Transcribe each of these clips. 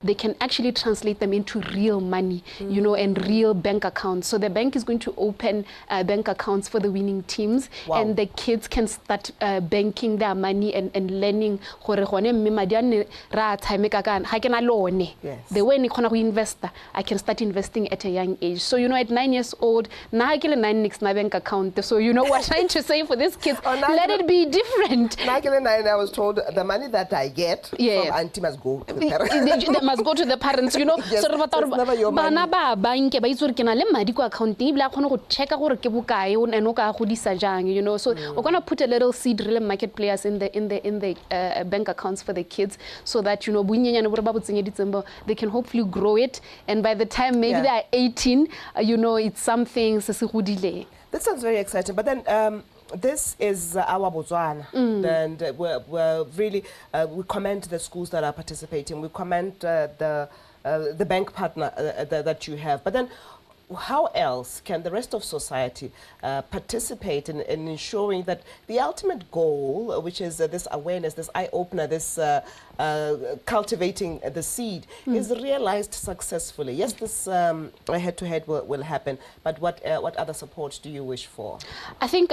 they can actually translate them into real money, you know, and real bank accounts. So the bank is going to open bank accounts for the winning teams, and the kids can start banking their money and learning. Yes. The way investor, I can start investing at a young age. So, you know, at 9 years old, now I get a 9 next my bank account. So, you know what I'm trying to say for these kids, let it be different. I was told the money that I get from auntie must go to the parents. They must go to the parents, you know. Yes, so it's never your money. You know, so we're gonna put a little seed real market players in the bank accounts for the kids, so that, you know, they can hopefully grow it, and by the time maybe they are 18, you know, it's something. That sounds very exciting. But then this is our Botswana, and we're really we commend the schools that are participating. We commend the bank partner that you have. But then, how else can the rest of society participate in ensuring that the ultimate goal, which is this awareness, this eye-opener, this cultivating the seed, is realized successfully? Yes, this head-to-head will happen, but what other support do you wish for? I think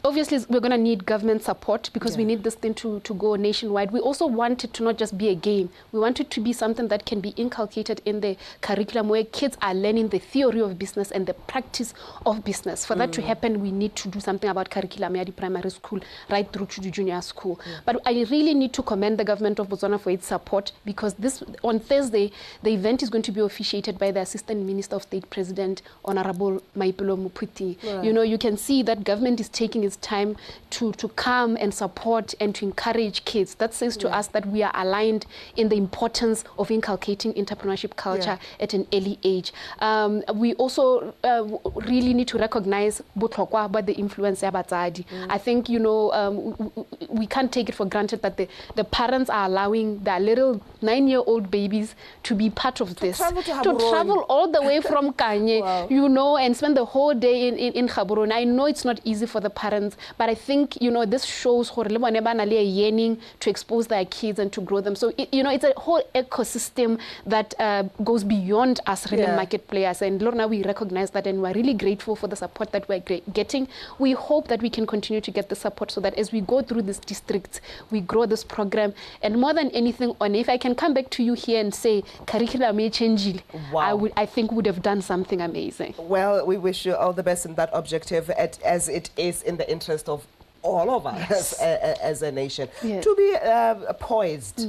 obviously we're going to need government support, because we need this thing to go nationwide. We also want it to not just be a game. We want it to be something that can be inculcated in the curriculum, where kids are learning the theory of business and the practice of business. For that to happen, we need to do something about curriculum at the primary school right through to the junior school. But I really need to commend the government of Botswana for its support, because this on Thursday the event is going to be officiated by the Assistant Minister of State President, Honorable Katlego Mokgethi. You know, you can see that government is taking its time to come and support and to encourage kids. That says to us that we are aligned in the importance of inculcating entrepreneurship culture at an early age. We also really need to recognize botlhokwa about the influence of batsadi. I think, you know, we can't take it for granted that the parents are allowing their little 9-year-old babies to be part of this. To travel all the way from Kanye, you know, and spend the whole day in Gaborone. I know it's not easy for the parents, but I think, you know, this shows yearning to expose their kids and to grow them. So, you know, it's a whole ecosystem that goes beyond us really market players. And Lorna, we recognize that, and we're really grateful for the support that we're getting. We hope that we can continue to get the support, so that as we go through these districts, we grow this program. And more than anything, if I can come back to you here and say curriculum may change, I think would have done something amazing. Well, we wish you all the best in that objective, as it is in the interest of all of us as a nation, to be poised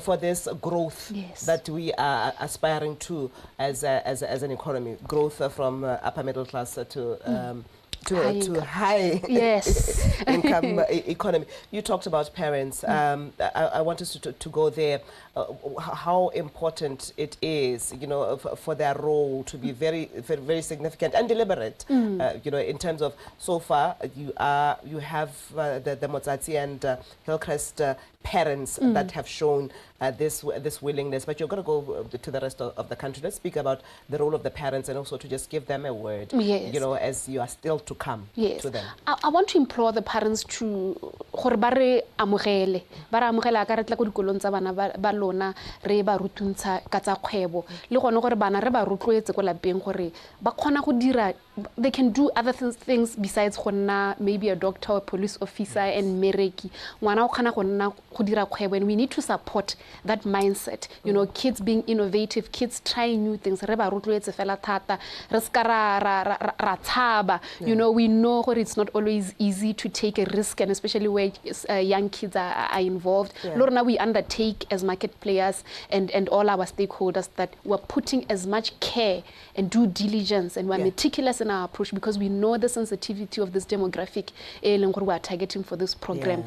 for this growth that we are aspiring to as an economy, growth from upper middle class to high income economy. You talked about parents. I want us to go there. How important it is, you know, for their role to be very, very, very significant and deliberate. You know, in terms of, so far you have the Motsatsi and Hillcrest parents that have shown this willingness, but you're going to go to the rest of the country. Let's speak about the role of the parents, and also to just give them a word, you know, as you are still to come to them. I want to implore the parents to re ba rutuntsha ka tsa kgwebo le gone gore bana re ba rotloetse go lapeng gore ba khona go dira, they can do other things besides go nna maybe a doctor or police officer and mereki. Ngwana o khana go nna go dira kgwebo, and we need to support that mindset. You know, kids being innovative, kids trying new things. Re ba rotloetse fela thata re ska ra tshaba. You know, we know that it's not always easy to take a risk, and especially where young kids are involved. Lorna, we undertake as market players and all our stakeholders that we're putting as much care and due diligence, and we're meticulous in our approach, because we know the sensitivity of this demographic we are targeting for this program.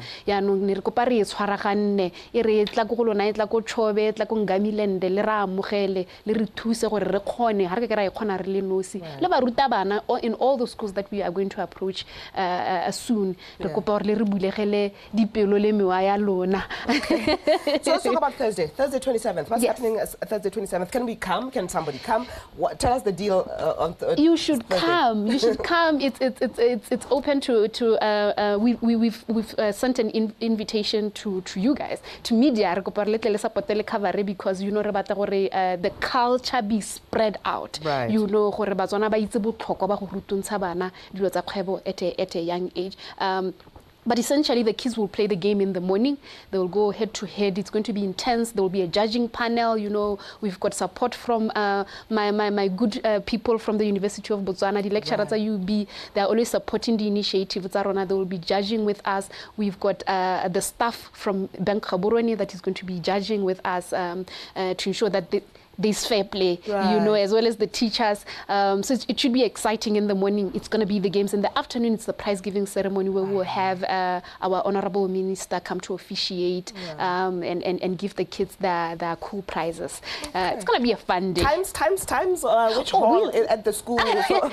In all the schools that we are going to approach soon. So let's talk about Thursday 27th. What's happening Thursday 27th? Can we come? Can somebody come? Tell us the deal on you should come. amazing. You should come. It's open to we've sent an invitation to you guys, to media, because you know the culture be spread out. Right. You know at a young age. But essentially, the kids will play the game in the morning. They will go head to head. It's going to be intense. There will be a judging panel. You know, we've got support from my good people from the University of Botswana. The lecturers at UB, they're always supporting the initiative. They will be judging with us. We've got the staff from Bank Gaborone that is going to be judging with us to ensure that there's fair play, you know, as well as the teachers. So it should be exciting in the morning. It's going to be the games. In the afternoon, it's the prize-giving ceremony where we'll have our honorable minister come to officiate and give the kids their cool prizes. It's going to be a fun day. Times, which hall at the school? So,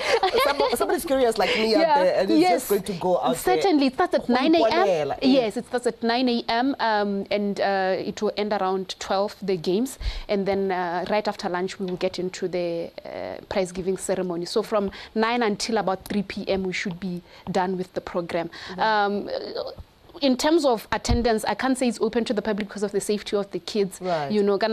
somebody's curious like me out there and is just going to go out Certainly, it starts at 9 a.m. Like, yes, it starts at 9 a.m. And it will end around 12, the games. And then right after lunch, we will get into the prize-giving ceremony. So from 9 until about 3 p.m., we should be done with the program. In terms of attendance, I can't say it's open to the public because of the safety of the kids. You know, but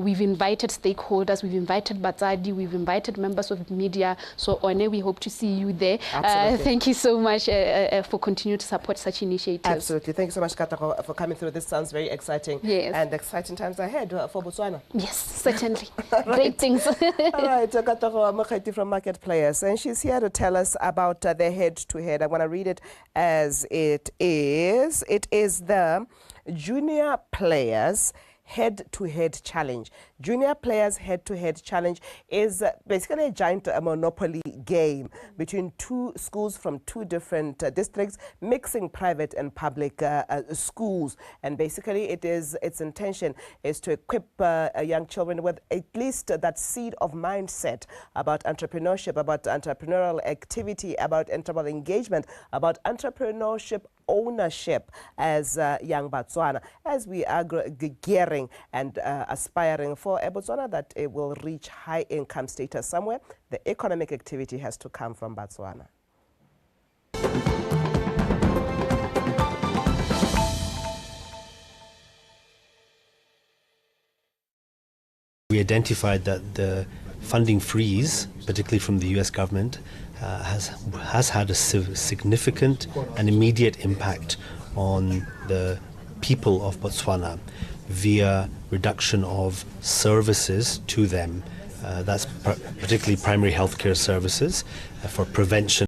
we've invited stakeholders, we've invited Batsadi, we've invited members of the media. So One, we hope to see you there. Thank you so much for continuing to support such initiatives. Absolutely. Thank you so much, Katlego, for coming through. This sounds very exciting. And exciting times ahead for Botswana. Yes, certainly. Great things. All right, Katlego Mokgethi from Market Players, and she's here to tell us about the head-to-head. I want to read it as it is. It is the Junior Players Head-to-Head Challenge. Junior Players Head-to-Head Challenge is basically a giant monopoly game between two schools from two different districts, mixing private and public schools. And basically its intention is to equip young children with at least that seed of mindset about entrepreneurship, about entrepreneurial activity, about entrepreneurial engagement, about entrepreneurship ownership as young Botswana, as we are gearing and aspiring for a Botswana that it will reach high income status somewhere. The economic activity has to come from Botswana. We identified that the funding freeze, particularly from the US government, has had a significant and immediate impact on the people of Botswana via reduction of services to them. That's particularly primary healthcare services for prevention